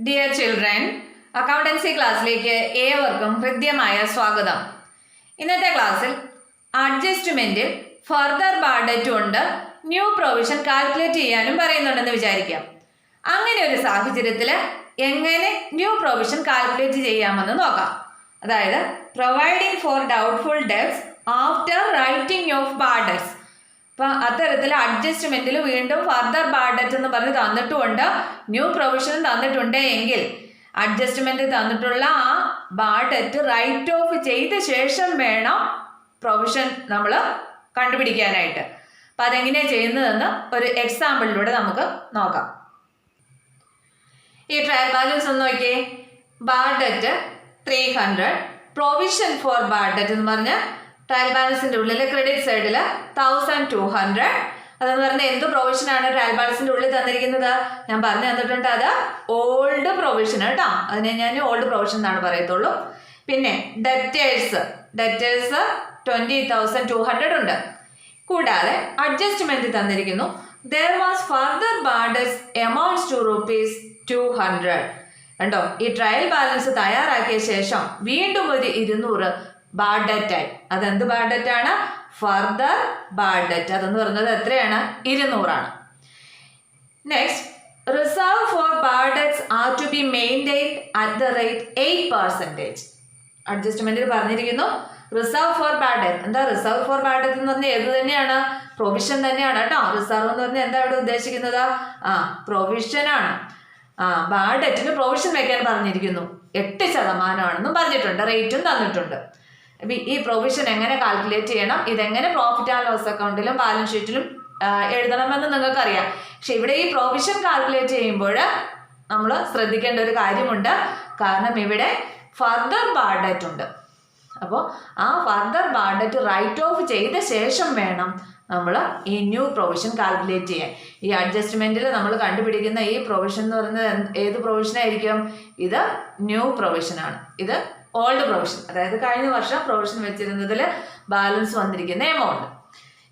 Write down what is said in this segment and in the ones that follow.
Dear children, accountancy ക്ലാസ്സിലേക്ക് ഏവർക്കും ഹൃദ്യമായ സ്വാഗതം. ഇന്നത്തെ ക്ലാസ്സിൽ അഡ്ജസ്റ്റ്മെൻറ്റിൽ ഫർദർ ബാഡറ്റ് കൊണ്ട് ന്യൂ പ്രൊവിഷൻ കാൽക്കുലേറ്റ് ചെയ്യാനും പറയുന്നുണ്ടെന്ന് വിചാരിക്കാം. അങ്ങനെ ഒരു സാഹചര്യത്തിൽ എങ്ങനെ ന്യൂ പ്രൊവിഷൻ കാൽക്കുലേറ്റ് ചെയ്യാമെന്ന് നോക്കാം. അതായത് providing for doubtful debts after writing off bad debts. അപ്പം അത്തരത്തിൽ അഡ്ജസ്റ്റ്മെൻറ്റിൽ വീണ്ടും ഫർദർ ബാഡറ്റ് എന്ന് പറഞ്ഞ് തന്നിട്ടുമുണ്ട്, ന്യൂ പ്രൊവിഷനും തന്നിട്ടുണ്ട് എങ്കിൽ അഡ്ജസ്റ്റ്മെൻറ്റ് തന്നിട്ടുള്ള ആ ബാഡറ്റ് റൈറ്റ് ഓഫ് ചെയ്ത ശേഷം വേണം പ്രൊവിഷൻ നമ്മൾ കണ്ടുപിടിക്കാനായിട്ട്. അപ്പം അതെങ്ങനെയാണ് ചെയ്യുന്നതെന്ന് ഒരു എക്സാമ്പിളിലൂടെ നമുക്ക് നോക്കാം. ഈ ട്രയൽ ബാലൻസ് ഒന്ന് നോക്കിയേ. ബാഡറ്റ് 300, പ്രൊവിഷൻ ഫോർ ബാഡറ്റ് എന്ന് പറഞ്ഞ് ട്രയൽ ബാലൻസിൻ്റെ ഉള്ളിൽ ക്രെഡിറ്റ് സൈഡിൽ 1200. അതെന്ന് പറഞ്ഞാൽ എന്ത് പ്രൊവിഷനാണ് ട്രയൽ ബാലൻസിൻ്റെ ഉള്ളിൽ തന്നിരിക്കുന്നത്? ഞാൻ പറഞ്ഞു തന്നിട്ടുണ്ട്, അത് ഓൾഡ് പ്രൊവിഷൻ കേട്ടോ. അതിനെ ഞാൻ ഓൾഡ് പ്രൊവിഷൻ എന്നാണ് പറയത്തുള്ളൂ. പിന്നെ ഡെറ്റേഴ്സ് 20,200 ഉണ്ട്. കൂടാതെ അഡ്ജസ്റ്റ്മെന്റ് തന്നിരിക്കുന്നു. there was further baddest amounts to ₹200. കണ്ടോ, ഈ ട്രയൽ ബാലൻസ് തയ്യാറാക്കിയ ശേഷം വീണ്ടും ഒരു 200 ബാഡറ്റായി. അതെന്ത് ബാഡറ്റാണ്? Further bad debt. അതെന്ന് പറയുന്നത് എത്രയാണ്? 200. Next, reserve for bad debts are to be maintained at the rate 8%. അഡ്ജസ്റ്റ്മെന്റിൽ പറഞ്ഞിരിക്കുന്നു റിസർവ് ഫോർ ബാഡറ്റ്. എന്താ റിസർവ് ഫോർ ബാഡറ്റ് എന്ന് പറഞ്ഞാൽ ഏത് തന്നെയാണ്? പ്രൊവിഷൻ തന്നെയാണ് കേട്ടോ. റിസർവ് എന്ന് പറഞ്ഞാൽ എന്താ ഇവിടെ ഉദ്ദേശിക്കുന്നത്? പ്രൊവിഷനാണ്. ബാഡറ്റിന് പ്രൊവിഷൻ വെക്കാൻ പറഞ്ഞിരിക്കുന്നു. 8% പറഞ്ഞിട്ടുണ്ട്, റേറ്റും തന്നിട്ടുണ്ട്. ഈ പ്രൊവിഷൻ എങ്ങനെ കാൽക്കുലേറ്റ് ചെയ്യണം, ഇതെങ്ങനെ പ്രോഫിറ്റ് ആൻഡ് ലോസ് അക്കൗണ്ടിലും ബാലൻസ് ഷീറ്റിലും എഴുതണമെന്ന് നിങ്ങൾക്കറിയാം. പക്ഷെ ഇവിടെ ഈ പ്രൊവിഷൻ കാൽക്കുലേറ്റ് ചെയ്യുമ്പോൾ നമ്മൾ ശ്രദ്ധിക്കേണ്ട ഒരു കാര്യമുണ്ട്. കാരണം ഇവിടെ ഫർദർ ബാഡറ്റ് ഉണ്ട്. അപ്പോൾ ആ ഫർദർ ബാഡറ്റ് റൈറ്റ് ഓഫ് ചെയ്ത ശേഷം വേണം നമ്മൾ ഈ ന്യൂ പ്രൊവിഷൻ കാൽക്കുലേറ്റ് ചെയ്യാൻ. ഈ അഡ്ജസ്റ്റ്മെൻറ്റിൽ നമ്മൾ കണ്ടുപിടിക്കുന്ന ഈ പ്രൊവിഷൻ എന്ന് പറയുന്നത് ഏത് പ്രൊവിഷനായിരിക്കും? ഇത് ന്യൂ പ്രൊവിഷനാണ്. ഇത് ഓൾഡ് പ്രൊവിഷൻ, അതായത് കഴിഞ്ഞ വർഷം പ്രൊവിഷൻ വെച്ചിരുന്നതിൽ ബാലൻസ് വന്നിരിക്കുന്ന എമൗണ്ട്.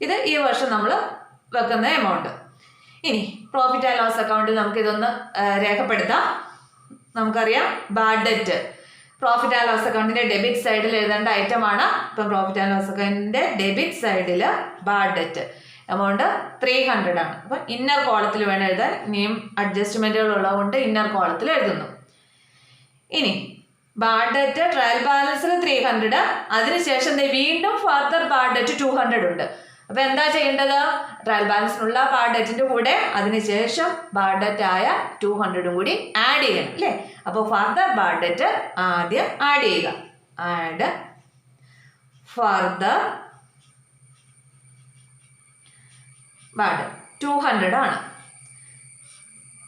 ഇത് ഈ വർഷം നമ്മൾ വെക്കുന്ന എമൗണ്ട്. ഇനി പ്രോഫിറ്റ് ആൻഡ് ലോസ് അക്കൗണ്ടിൽ നമുക്കിതൊന്ന് രേഖപ്പെടുത്താം. നമുക്കറിയാം ബാഡറ്റ് പ്രോഫിറ്റ് ആൻഡ് ലോസ് അക്കൗണ്ടിൻ്റെ ഡെബിറ്റ് സൈഡിൽ എഴുതേണ്ട ഐറ്റമാണ്. ഇപ്പം പ്രോഫിറ്റ് ആൻഡ് ലോസ് അക്കൗണ്ടിൻ്റെ ഡെബിറ്റ് സൈഡിൽ ബാഡറ്റ് എമൗണ്ട് 300 ആണ്. അപ്പം ഇന്നർ കോളത്തിൽ വേണം എഴുതാൻ. ഇനിയും അഡ്ജസ്റ്റ്മെൻറ്റുകൾ ഉള്ളതുകൊണ്ട് ഇന്നർ കോളത്തിൽ എഴുതുന്നു. ഇനി ബാഡറ്റ് ട്രയൽ ബാലൻസിൽ 300, അതിനുശേഷം വീണ്ടും ഫർദർ ബാഡറ്റ് 200 ഉണ്ട്. അപ്പം എന്താ ചെയ്യേണ്ടത്? ട്രയൽ ബാലൻസിനുള്ള ബാഡറ്റിൻ്റെ കൂടെ അതിനുശേഷം ബാഡറ്റായ 200 കൂടി ആഡ് ചെയ്യണം അല്ലേ? അപ്പോൾ ഫർദർ ബാഡറ്റ് ആദ്യം ആഡ് ചെയ്യുക. ആഡ് ഫർദർ ബാഡറ്റ് 200 ആണ്.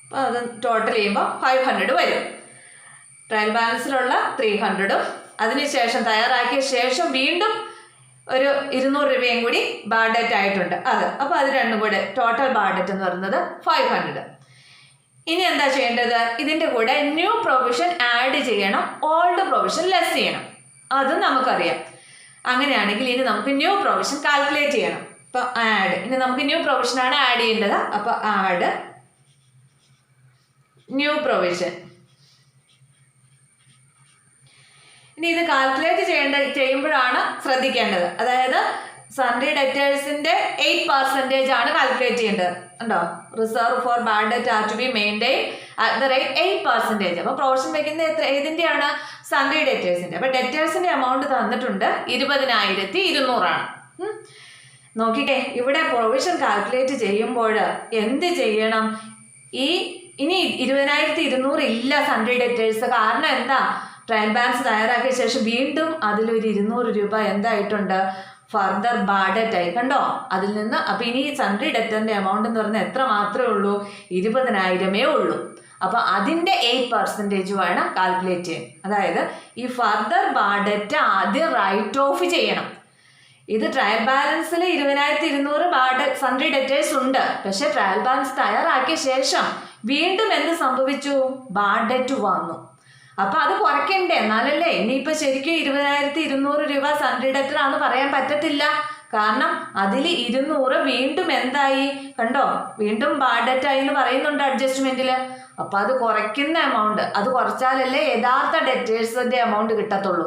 അപ്പോൾ അത് ടോട്ടൽ ചെയ്യുമ്പോൾ 500 വരും. ട്രയൽ ബാലൻസിലുള്ള 300ഉം അതിനുശേഷം തയ്യാറാക്കിയ ശേഷം വീണ്ടും ഒരു 200 രൂപയും കൂടി ബാഡറ്റ് ആയിട്ടുണ്ട്. അപ്പോൾ അത് രണ്ടും കൂടെ ടോട്ടൽ ബാഡറ്റ് എന്ന് പറയുന്നത് 500. ഇനി എന്താ ചെയ്യേണ്ടത്? ഇതിൻ്റെ കൂടെ ന്യൂ പ്രൊവിഷൻ ആഡ് ചെയ്യണം, ഓൾഡ് പ്രൊവിഷൻ ലെസ് ചെയ്യണം. അതും നമുക്കറിയാം. അങ്ങനെയാണെങ്കിൽ ഇനി നമുക്ക് ന്യൂ പ്രൊവിഷൻ കാൽക്കുലേറ്റ് ചെയ്യണം. അപ്പോൾ ആഡ്, ഇനി നമുക്ക് ന്യൂ പ്രൊവിഷനാണ് ആഡ് ചെയ്യേണ്ടത്. അപ്പോൾ ആഡ് ന്യൂ പ്രൊവിഷൻ. ഇനി ഇത് കാൽക്കുലേറ്റ് ചെയ്യുമ്പോഴാണ് ശ്രദ്ധിക്കേണ്ടത്. അതായത് സൺഡേ ഡെറ്റേഴ്സിൻ്റെ 8% ആണ് കാൽക്കുലേറ്റ് ചെയ്യേണ്ടത്. ഉണ്ടോ? Reserve for bad debt are to be maintain at the rate 8%. അപ്പോൾ പ്രൊവിഷൻ വയ്ക്കുന്നത് ഏതിൻ്റെയാണ്? സൺഡേ ഡെറ്റേഴ്സിൻ്റെ. അപ്പോൾ ഡെറ്റേഴ്സിൻ്റെ എമൗണ്ട് തന്നിട്ടുണ്ട് 20,200 ആണ്. നോക്കിക്കേ, ഇവിടെ പ്രൊവിഷൻ കാൽക്കുലേറ്റ് ചെയ്യുമ്പോൾ എന്ത് ചെയ്യണം? ഇനി 20,200 ഇല്ല സൺഡേ ഡെറ്റേഴ്സ്. കാരണം എന്താ? ട്രയൽ ബാലൻസ് തയ്യാറാക്കിയ ശേഷം വീണ്ടും അതിലൊരു 200 രൂപ എന്തായിട്ടുണ്ട്? ഫർദർ ബാഡറ്റായി. കണ്ടോ? അതിൽ നിന്ന് അപ്പം ഇനി സൺഡേ ഡെറ്ററിൻ്റെ എമൗണ്ട് എന്ന് പറഞ്ഞാൽ എത്ര മാത്രമേ ഉള്ളൂ? 20,000 ഉള്ളൂ. അപ്പോൾ അതിൻ്റെ 8% വേണം കാൽക്കുലേറ്റ് ചെയ്യാൻ. അതായത് ഈ ഫർദർ ബാഡറ്റ് ആദ്യം റൈറ്റ് ഓഫ് ചെയ്യണം. ഇത് ട്രയൽ ബാലൻസിൽ 20,200 സൺഡേ ഡെറ്റേഴ്സ് ഉണ്ട്. പക്ഷേ ട്രയൽ ബാലൻസ് തയ്യാറാക്കിയ ശേഷം വീണ്ടും എന്ത് സംഭവിച്ചു? ബാഡറ്റ് വന്നു. അപ്പോൾ അത് കുറയ്ക്കണ്ടേ? എന്നാലല്ലേ ഇനിയിപ്പോൾ ശരിക്കും 20,200 രൂപ സൺഡേ ഡെറ്റർ ആണെന്ന് പറയാൻ പറ്റത്തില്ല. കാരണം അതിൽ 200 വീണ്ടും എന്തായി കണ്ടോ, വീണ്ടും ബാഡ് ഡെറ്റ് ആയി എന്ന് പറയുന്നുണ്ട് അഡ്ജസ്റ്റ്മെന്റിൽ. അപ്പൊ അത് കുറയ്ക്കുന്ന എമൗണ്ട്, അത് കുറച്ചാലല്ലേ യഥാർത്ഥ ഡെറ്റേഴ്സിന്റെ എമൗണ്ട് കിട്ടത്തുള്ളൂ.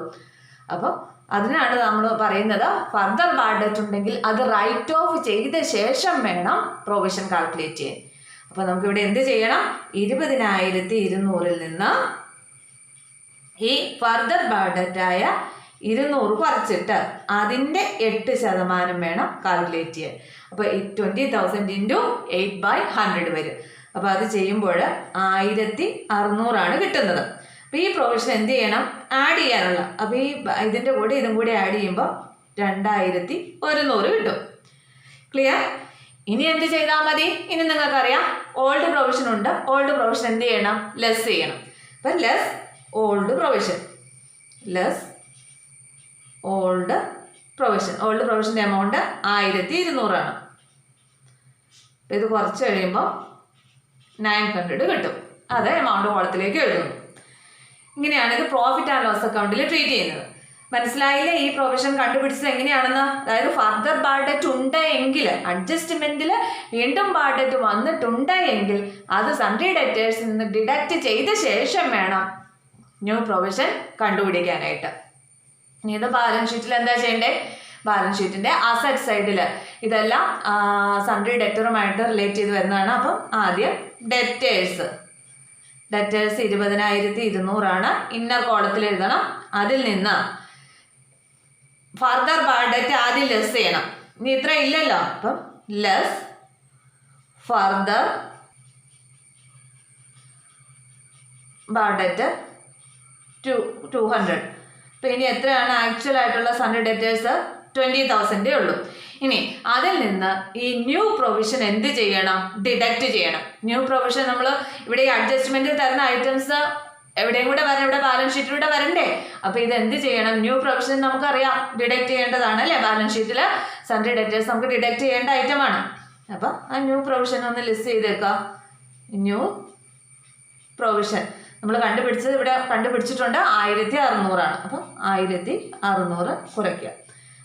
അപ്പോൾ അതിനാണ് നമ്മൾ പറയുന്നത് ഫർദർ ബാഡ് ഡെറ്റ് ഉണ്ടെങ്കിൽ അത് റൈറ്റ് ഓഫ് ചെയ്ത ശേഷം വേണം പ്രൊവിഷൻ കാൽക്കുലേറ്റ് ചെയ്യാൻ. അപ്പോൾ നമുക്കിവിടെ എന്ത് ചെയ്യണം, 20,200 നിന്ന് ഈ ഫർദർ ബാഡ് ഡെറ്റ് ആയ 200 കുറച്ചിട്ട് അതിൻ്റെ 8% വേണം കാൽക്കുലേറ്റ് ചെയ്യാൻ. അപ്പോൾ 20,000 ഇൻറ്റു 8/100 വരും. അപ്പോൾ അത് ചെയ്യുമ്പോൾ 1,600 കിട്ടുന്നത്. അപ്പോൾ ഈ പ്രൊവിഷൻ എന്ത് ചെയ്യണം, ആഡ് ചെയ്യാനുള്ള. അപ്പോൾ ഈ ഇതിൻ്റെ കൂടെ ഇതും കൂടി ആഡ് ചെയ്യുമ്പോൾ 2,100 കിട്ടും. ക്ലിയർ? ഇനി എന്ത് ചെയ്താൽ മതി, ഇനി നിങ്ങൾക്കറിയാം ഓൾഡ് പ്രൊവിഷൻ ഉണ്ട്. ഓൾഡ് പ്രൊവിഷൻ എന്ത് ചെയ്യണം, ലെസ് ചെയ്യണം. അപ്പം less old provision, less old provision. Old പ്രൊവിഷൻ്റെ എമൗണ്ട് 1,200. അപ്പം ഇത് കുറച്ച് കഴിയുമ്പോൾ 900 കിട്ടും. അത് എമൗണ്ട് കോളത്തിലേക്ക് എഴുതുന്നു. ഇങ്ങനെയാണ് ഇത് പ്രോഫിറ്റ് ആൻഡ് ലോസ് അക്കൗണ്ടിൽ ട്രീറ്റ് ചെയ്യുന്നത്. മനസ്സിലായില്ലേ ഈ പ്രൊവിഷൻ കണ്ടുപിടിച്ചത് എങ്ങനെയാണെന്ന്? അതായത് ഫർദർ ബാഡ് ഡെറ്റ് ഉണ്ട് എങ്കിൽ, അഡ്ജസ്റ്റ്മെന്റിൽ വീണ്ടും ബാഡ് ഡെറ്റ് വന്നിട്ടുണ്ട് എങ്കിൽ അത് സൺഡ്രി ഡെറ്റേഴ്സിൽ നിന്ന് ഡിഡക്റ്റ് ചെയ്ത ശേഷം വേണം ന്യൂ പ്രൊവിഷൻ കണ്ടുപിടിക്കാനായിട്ട്. ഇനി ഇത് ബാലൻസ് ഷീറ്റിൽ എന്താ ചെയ്യേണ്ടത്, ബാലൻസ് ഷീറ്റിന്റെ അസറ്റ് സൈഡിൽ ഇതെല്ലാം സൺഡ്രി ഡെറ്ററുമായിട്ട് റിലേറ്റ് ചെയ്ത് വരുന്നതാണ്. അപ്പം ആദ്യം ഡെറ്റേഴ്സ് 20,200 ഇന്നർ കോളത്തിൽ എഴുതണം. അതിൽ നിന്ന് ഫർദർ ബാഡ് ഡെറ്റ് ആദ്യം ലെസ് ചെയ്യണം. ഇനി ഇത്ര ഇല്ലല്ലോ, അപ്പം ലെസ് ഫർദർ ബാഡ് ഡെറ്റ് 200. അപ്പം ഇനി എത്രയാണ് ആക്ച്വൽ ആയിട്ടുള്ള സൺഡ്രി ഡെറ്റേഴ്സ്? 20,000 ഉള്ളൂ. ഇനി അതിൽ നിന്ന് ഈ ന്യൂ പ്രൊവിഷൻ എന്ത് ചെയ്യണം, ഡിഡക്റ്റ് ചെയ്യണം. ന്യൂ പ്രൊവിഷൻ നമ്മൾ ഇവിടെ ഈ അഡ്ജസ്റ്റ്മെന്റിൽ തരുന്ന ഐറ്റംസ് എവിടെയും കൂടെ വരണം, ഇവിടെ ബാലൻസ് ഷീറ്റിലൂടെ വരണ്ടേ. അപ്പോൾ ഇത് എന്ത് ചെയ്യണം, ന്യൂ പ്രൊവിഷൻ നമുക്കറിയാം ഡിഡക്റ്റ് ചെയ്യേണ്ടതാണ് അല്ലേ. ബാലൻസ് ഷീറ്റിൽ സൺഡ്രി ഡെറ്റേഴ്സ് നമുക്ക് ഡിഡക്റ്റ് ചെയ്യേണ്ട ഐറ്റമാണ്. അപ്പം ആ ന്യൂ പ്രൊവിഷൻ ഒന്ന് ലിസ്റ്റ് ചെയ്തേക്കാം. ന്യൂ പ്രൊവിഷൻ നമ്മൾ കണ്ടുപിടിച്ചത് ഇവിടെ കണ്ടുപിടിച്ചിട്ടുണ്ട് 1,600. അപ്പം 1,600 കുറയ്ക്കുക.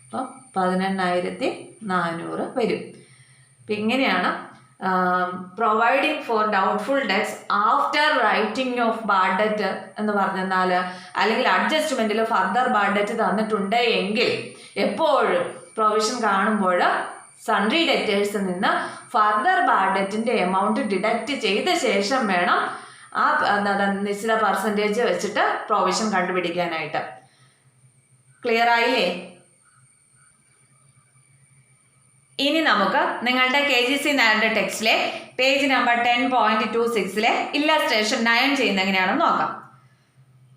അപ്പം 18,400 വരും. അപ്പം ഇങ്ങനെയാണ് providing for doubtful debts after writing of bad debt എന്ന് പറഞ്ഞാൽ, അല്ലെങ്കിൽ അഡ്ജസ്റ്റ്മെന്റിൽ ഫർദർ ബാഡ് ഡെറ്റ് തന്നിട്ടുണ്ട് എങ്കിൽ എപ്പോഴും പ്രൊവിഷൻ കാണുമ്പോൾ സൺഡ്രി ഡെറ്റേഴ്സിൽ നിന്ന് ഫർദർ ബാഡ് ഡെറ്റിന്റെ എമൗണ്ട് ഡിഡക്റ്റ് ചെയ്ത ശേഷം വേണം ആ നിശ്ചിത പെർസെൻറ്റേജ് വെച്ചിട്ട് പ്രൊവിഷൻ കണ്ടുപിടിക്കാനായിട്ട്. ക്ലിയർ ആയില്ലേ? ഇനി നമുക്ക് നിങ്ങളുടെ KGC നാരുടെ ടെക്സ്റ്റിലെ പേജ് നമ്പർ 10.26 ഇല്ലസ്ട്രേഷൻ 9 ചെയ്യുന്ന എങ്ങനെയാണെന്ന് നോക്കാം.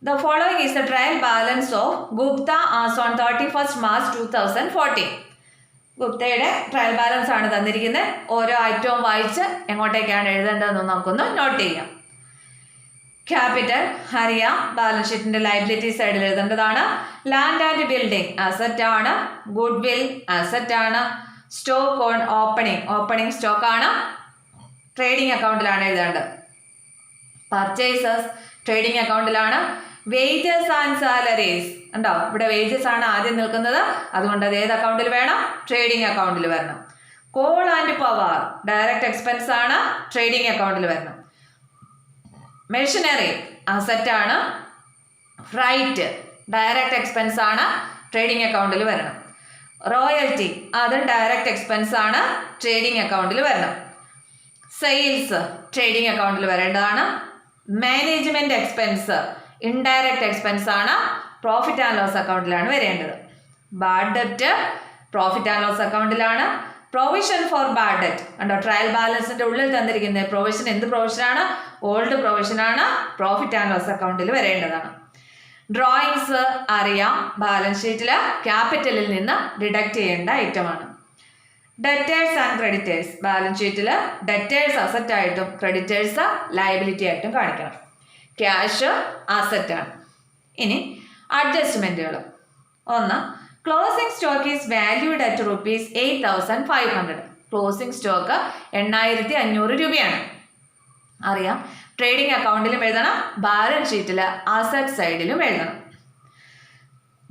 The following is the trial balance of Gupta as on 31st March 2014. ഗുപ്തയുടെ ട്രയൽ ബാലൻസ് ആണ് തന്നിരിക്കുന്നത്. ഓരോ ഐറ്റവും വായിച്ച് എങ്ങോട്ടേക്കാണ് എഴുതേണ്ടതെന്ന് നമുക്കൊന്ന് നോട്ട് ചെയ്യാം. ക്യാപിറ്റൽ അറിയാം, ബാലൻസ് ഷീറ്റിന്റെ ലയബിലിറ്റി സൈഡിൽ എഴുതേണ്ടതാണ്. ലാൻഡ് ആൻഡ് ബിൽഡിംഗ് അസറ്റ് ആണ്. ഗുഡ് വിൽ അസറ്റ് ആണ്. സ്റ്റോക്ക് ഓൺ ഓപ്പണിംഗ് സ്റ്റോക്ക് ആണ്. ട്രേഡിംഗ് അക്കൗണ്ടിലാണ് എഴുതേണ്ടത്. പർച്ചേസസ് ട്രേഡിംഗ് അക്കൗണ്ടിലാണ്. വേജസ് ആൻഡ് സാലറീസ് ഉണ്ടോ, ഇവിടെ വേജസ് ആണ് ആദ്യം നിൽക്കുന്നത്, അതുകൊണ്ട് അത് ഏത് അക്കൗണ്ടിൽ വേണം, ട്രേഡിംഗ് അക്കൗണ്ടിൽ വരണം. Call and power direct expense ആണ്, ട്രേഡിംഗ് അക്കൗണ്ടിൽ വരണം. മെഷീനറി അസറ്റ് ആണ്. ഫ്രൈറ്റ് ഡയറക്റ്റ് എക്സ്പെൻസ് ആണ്, ട്രേഡിംഗ് അക്കൗണ്ടിൽ വരണം. റോയൽറ്റി അത് ഡയറക്റ്റ് എക്സ്പെൻസ് ആണ്, ട്രേഡിംഗ് അക്കൗണ്ടിൽ വരണം. സെയിൽസ് ട്രേഡിംഗ് അക്കൗണ്ടിൽ വരേണ്ടതാണ്. മാനേജ്മെന്റ് എക്സ്പെൻസ് ഇൻഡയറക്റ്റ് എക്സ്പെൻസ് ആണ്, പ്രോഫിറ്റ് ആൻഡ് ലോസ് അക്കൗണ്ടിലാണ് വരേണ്ടത്. Bad debt profit and loss അക്കൗണ്ടിലാണ്. പ്രൊവിഷൻ ഫോർ ബാഡ് ഡെറ്റ് ഉണ്ടോ, ട്രയൽ ബാലൻസിന്റെ ഉള്ളിൽ തന്നിരിക്കുന്ന പ്രൊവിഷൻ എന്ത് പ്രൊവിഷനാണ്, ഓൾഡ് പ്രൊവിഷനാണ്, പ്രോഫിറ്റ് ആൻഡ് ലോസ് അക്കൗണ്ടിൽ വരേണ്ടതാണ്. ഡ്രോയിങ്സ് അറിയാം, ബാലൻസ് ഷീറ്റിൽ ക്യാപിറ്റലിൽ നിന്ന് ഡിഡക്റ്റ് ചെയ്യേണ്ട ഐറ്റമാണ്. ഡെറ്റേഴ്സ് ആൻഡ് ക്രെഡിറ്റേഴ്സ് ബാലൻസ് ഷീറ്റിൽ ഡെറ്റേഴ്സ് അസറ്റ് ആയിട്ടും ക്രെഡിറ്റേഴ്സ് ലയബിലിറ്റി ആയിട്ടും കാണിക്കണം. ക്യാഷ് അസറ്റ് ആണ്. ഇനി അഡ്ജസ്റ്റ്മെന്റുകൾ. ഒന്ന്, closing stock is valued at ₹8,500. Closing stock 8,500 രൂപയാണ്. അറിയാം, ട്രേഡിംഗ് അക്കൗണ്ടിലും എഴുതണം, ബാലൻസ് ഷീറ്റിൽ അസറ്റ് സൈഡിലും എഴുതണം.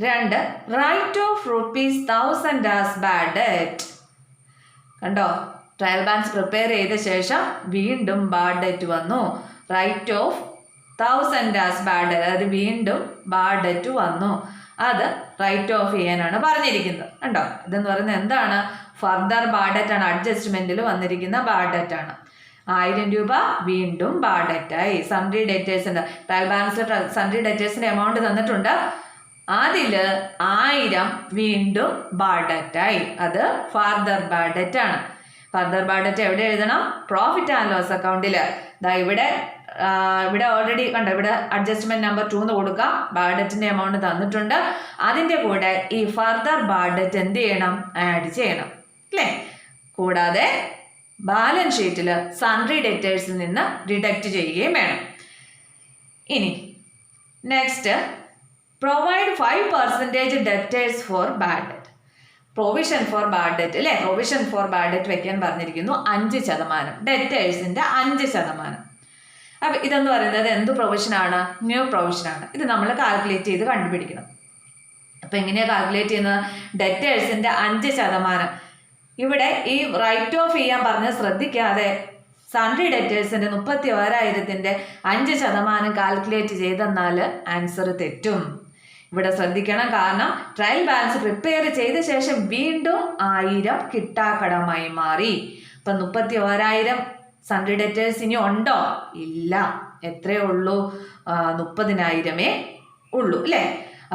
2 write off ₹1000 as bad debt. കണ്ടോ, ട്രയൽ ബാലൻസ് പ്രിപ്പയർ ചെയ്ത ശേഷം വീണ്ടും ബാഡ് ഡെറ്റ് വന്നു. Write off 1000 as bad debt, അതായത് വീണ്ടും ബാഡ് ഡെറ്റ് വന്നു. അത് റൈറ്റ് ഓഫ് ചെയ്യാനാണ് പറഞ്ഞിരിക്കുന്നത്. കണ്ടോ, ഇതെന്ന് പറയുന്നത് എന്താണ്? ഫർദർ ബാഡ് ഡെറ്റ് ആണ്. അഡ്ജസ്റ്റ്മെന്റിൽ വന്നിരിക്കുന്ന ബാഡ് ഡെറ്റ് ആണ്. 1000 രൂപ വീണ്ടും ബാഡ് ഡെറ്റായി. സൺട്രി ഡെറ്റേഴ്സിന്റെ ട്രയൽ ബാലൻസിൽ സൺട്രി ഡെറ്റേഴ്സിന്റെ എമൗണ്ട് തന്നിട്ടുണ്ട്. അതിൽ 1000 വീണ്ടും ബാഡ് ഡെറ്റായി. അത് ഫർദർ ബാഡ് ഡെറ്റ് ആണ്. ഫർദർ ബാഡ് ഡെറ്റ് എവിടെ എഴുതണം? പ്രോഫിറ്റ് ആൻഡ് ലോസ് അക്കൗണ്ടിൽ. ഇവിടെ ഓൾറെഡി കണ്ടോ, ഇവിടെ അഡ്ജസ്റ്റ്മെന്റ് നമ്പർ 2 എന്ന് കൊടുക്കാം. ബാഡ് ഡെറ്റിന്റെ എമൗണ്ട് തന്നിട്ടുണ്ട്. അതിന്റെ കൂടെ ഈ ഫർദർ ബാഡ് ഡെറ്റ് എന്ത് ചെയ്യണം? ആഡ് ചെയ്യണം, അല്ലേ? കൂടാതെ ബാലൻസ് ഷീറ്റിൽ സൺട്രി ഡെറ്റേഴ്സിൽ നിന്ന് ഡിഡക്റ്റ് ചെയ്യുകയും വേണം. ഇനി next, provide 5% debtors four bad debt. Provision for bad debt, അല്ലേ? പ്രൊവിഷൻ ഫോർ ബാഡ് ഡെറ്റ് വെക്കാൻ പറഞ്ഞിരിക്കുന്നു. 5%, ഡെറ്റേഴ്സിന്റെ 5%. അപ്പം ഇതെന്ന് പറയുന്നത് എന്ത് പ്രൊവിഷനാണ്? ന്യൂ പ്രൊവിഷനാണ്. ഇത് നമ്മൾ കാൽക്കുലേറ്റ് ചെയ്ത് കണ്ടുപിടിക്കണം. അപ്പം എങ്ങനെയാണ് കാൽക്കുലേറ്റ് ചെയ്യുന്നത്? ഡെറ്റേഴ്സിന്റെ 5%. ഇവിടെ ഈ റൈറ്റ് ഓഫ് ചെയ്യാൻ പറഞ്ഞ് ശ്രദ്ധിക്കാതെ സൺട്രി ഡെറ്റേഴ്സിന്റെ 31,000-ന്റെ 5% കാൽക്കുലേറ്റ് ചെയ്തെന്നാൽ ആൻസർ തെറ്റും. ഇവിടെ ശ്രദ്ധിക്കണം, കാരണം ട്രയൽ ബാലൻസ് പ്രിപ്പയർ ചെയ്ത ശേഷം വീണ്ടും 1000 കിട്ടാക്കടമായി മാറി. അപ്പം 31,000 സൺട്രി ഡെറ്റേഴ്സ് ഇനി ഉണ്ടോ? ഇല്ല. എത്രയേ ഉള്ളൂ? 30,000 ഉള്ളൂ, അല്ലേ?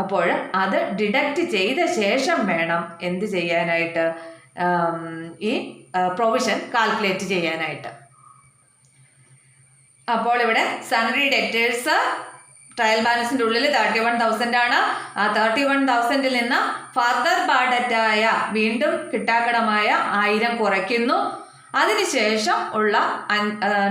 അപ്പോൾ അത് ഡിഡക്റ്റ് ചെയ്ത ശേഷം വേണം എന്ത് ചെയ്യാനായിട്ട്? ഈ പ്രൊവിഷൻ കാൽക്കുലേറ്റ് ചെയ്യാനായിട്ട്. അപ്പോൾ ഇവിടെ സൺട്രി ഡെറ്റേഴ്സ് ട്രയൽ ബാലൻസിന്റെ ഉള്ളിൽ 31,000 ആണ്. ആ 31,000-ൽ നിന്ന് ഫർദർ ബാഡ് ഡെറ്റായ വീണ്ടും കിട്ടാക്കടമായ 1000 കുറയ്ക്കുന്നു. അതിനുശേഷം ഉള്ള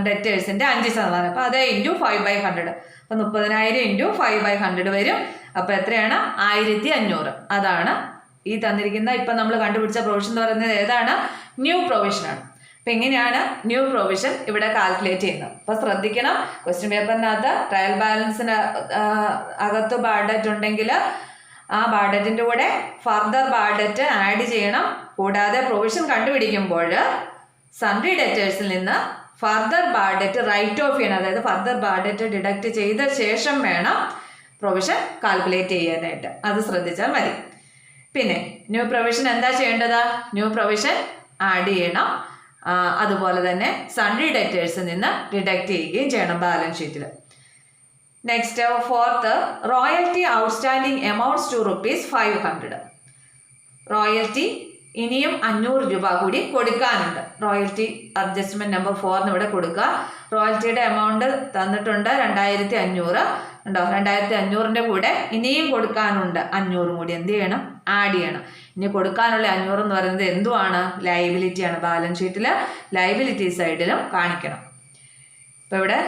ഡെറ്റേഴ്സിന്റെ 5%. അപ്പം അത് ഇൻറ്റു 5/100. അപ്പം 30,000 ഇൻറ്റു 5/100 വരും. അപ്പം എത്രയാണ്? 1500. അതാണ് ഈ തന്നിരിക്കുന്ന ഇപ്പം നമ്മൾ കണ്ടുപിടിച്ച പ്രൊവിഷൻ എന്ന് പറയുന്നത്. ഏതാണ്? ന്യൂ പ്രൊവിഷനാണ്. അപ്പം എങ്ങനെയാണ് ന്യൂ പ്രൊവിഷൻ ഇവിടെ കാൽക്കുലേറ്റ് ചെയ്യുന്നത്? അപ്പം ശ്രദ്ധിക്കണം, ക്വസ്റ്റ്യൻ പേപ്പറിനകത്ത് ട്രയൽ ബാലൻസിന് അകത്ത് ബാഡ് ഡെറ്റ് ഉണ്ടെങ്കിൽ ആ ബാഡ് ഡെറ്റിൻ്റെ കൂടെ ഫർദർ ബാഡ് ഡെറ്റ് ആഡ് ചെയ്യണം. കൂടാതെ പ്രൊവിഷൻ കണ്ടുപിടിക്കുമ്പോൾ സൺട്രി ഡെറ്റേഴ്സിൽ നിന്ന് further bad debt write off ചെയ്യണം. അതായത് ഫർദർ ബാഡ് ഡെറ്റ് ഡിഡക്റ്റ് ചെയ്ത ശേഷം വേണം പ്രൊവിഷൻ കാൽക്കുലേറ്റ് ചെയ്യാനായിട്ട്. അത് ശ്രദ്ധിച്ചാൽ മതി. പിന്നെ ന്യൂ പ്രൊവിഷൻ എന്താ ചെയ്യേണ്ടത്? ന്യൂ പ്രൊവിഷൻ ആഡ് ചെയ്യണം. അതുപോലെ തന്നെ സൺട്രി ഡെറ്റേഴ്സിൽ നിന്ന് ഡിഡക്റ്റ് ചെയ്യുകയും ചെയ്യണം ബാലൻസ് ഷീറ്റിൽ. Next, fourth, royalty outstanding amounts to ₹500. Royalty ഇനിയും 500 രൂപ കൂടി കൊടുക്കാനുണ്ട്. റോയൽറ്റി അഡ്ജസ്റ്റ്മെന്റ് നമ്പർ 4 ഇവിടെ കൊടുക്കുക. റോയൽറ്റിയുടെ എമൗണ്ട് തന്നിട്ടുണ്ട് 2,500. ഉണ്ടോ? 2,500-ന്റെ കൂടെ ഇനിയും കൊടുക്കാനുണ്ട് 500 കൂടി എന്ത് ചെയ്യണം? ആഡ് ചെയ്യണം. ഇനി കൊടുക്കാനുള്ള 500 എന്ന് പറയുന്നത് എന്തുവാണ്? ലയബിലിറ്റിയാണ്. ബാലൻസ് ഷീറ്റിൽ ലയബിലിറ്റി സൈഡിലും കാണിക്കണം. ഇപ്പം ഇവിടെ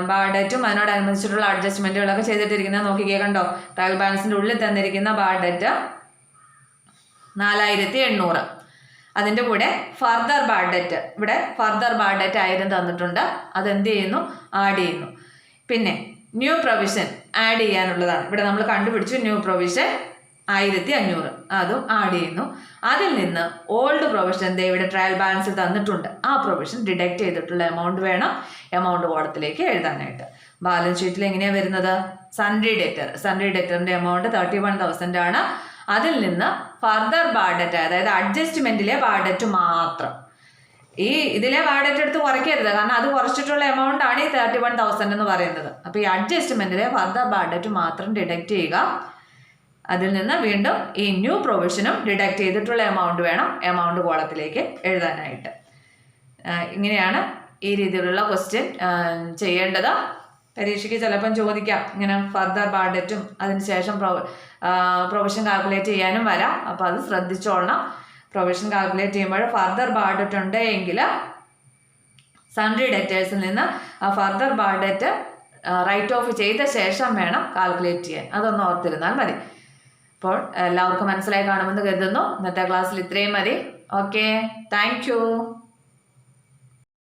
ബാഡ് ഡെറ്റും അതിനോടനുബന്ധിച്ചിട്ടുള്ള അഡ്ജസ്റ്റ്മെന്റുകളൊക്കെ ചെയ്തിട്ടിരിക്കുന്നത് നോക്കിക്കേ. കണ്ടോ, ട്രയൽ ബാലൻസിന്റെ ഉള്ളിൽ തന്നിരിക്കുന്ന ബാഡ് ഡെറ്റ് 4,800. അതിൻ്റെ കൂടെ ഫർദർ ബാഡ് ഡെറ്റ്, ഇവിടെ ഫർദർ ബാഡ് ഡെറ്റ് 1000 തന്നിട്ടുണ്ട്. അതെന്ത് ചെയ്യുന്നു? ആഡ് ചെയ്യുന്നു. പിന്നെ ന്യൂ പ്രൊവിഷൻ ആഡ് ചെയ്യാനുള്ളതാണ്. ഇവിടെ നമ്മൾ കണ്ടുപിടിച്ചു ന്യൂ പ്രൊവിഷൻ 1,500, അതും ആഡ് ചെയ്യുന്നു. അതിൽ നിന്ന് ഓൾഡ് പ്രൊവിഷൻ എന്താ ഇവിടെ ട്രയൽ ബാലൻസിൽ തന്നിട്ടുണ്ട്. ആ പ്രൊവിഷൻ ഡിഡക്റ്റ് ചെയ്തിട്ടുള്ള എമൗണ്ട് വേണം എമൗണ്ട് കോളത്തിലേക്ക് എഴുതാനായിട്ട്. ബാലൻസ് ഷീറ്റിൽ എങ്ങനെയാണ് വരുന്നത്? സൺട്രി ഡെറ്ററിന്റെ എമൗണ്ട് 31,000 ആണ്. അതിൽ നിന്ന് ഫർദർ ബാഡ് ഡെറ്റ്, അതായത് അഡ്ജസ്റ്റ്മെന്റിലെ ബാഡ് ഡെറ്റ് മാത്രം. ഇതിലെ ബാഡ് ഡെറ്റ് എടുത്ത് കുറയ്ക്കരുത്, കാരണം അത് കുറച്ചിട്ടുള്ള എമൗണ്ട് ആണ് ഈ 31,000 എന്ന് പറയുന്നത്. അപ്പോൾ ഈ അഡ്ജസ്റ്റ്മെന്റിലെ ഫർദർ ബാഡ് ഡെറ്റ് മാത്രം ഡിഡക്റ്റ് ചെയ്യുക. അതിൽ നിന്ന് വീണ്ടും ഈ ന്യൂ പ്രൊവിഷനും ഡിഡക്റ്റ് ചെയ്തിട്ടുള്ള എമൗണ്ട് വേണം എമൗണ്ട് കോളത്തിലേക്ക് എഴുതാനായിട്ട്. ഇങ്ങനെയാണ് ഈ രീതിയിലുള്ള ക്വസ്റ്റ്യൻ ചെയ്യേണ്ടത്. പരീക്ഷയ്ക്ക് ചിലപ്പം ചോദിക്കാം ഇങ്ങനെ ഫർദർ ബാഡ് ഡെറ്റും അതിനുശേഷം പ്രൊവിഷൻ കാൽക്കുലേറ്റ് ചെയ്യാനും വരാം. അപ്പോൾ അത് ശ്രദ്ധിച്ചോളണം. പ്രൊവിഷൻ കാൽക്കുലേറ്റ് ചെയ്യുമ്പോൾ ഫർദർ ബാഡ് ഡെറ്റ് ഉണ്ടെങ്കിൽ സൺട്രി ഡെറ്റേഴ്സിൽ നിന്ന് ആ further bad debt write off ചെയ്ത ശേഷം വേണം കാൽക്കുലേറ്റ് ചെയ്യാൻ. അതൊന്ന് ഓർത്തിരുന്നാൽ മതി. അപ്പോൾ എല്ലാവർക്കും മനസ്സിലായി കാണുമെന്ന് കരുതുന്നു. ഇന്നത്തെ ക്ലാസ്സിൽ ഇത്രയും മതി. Okay, thank you.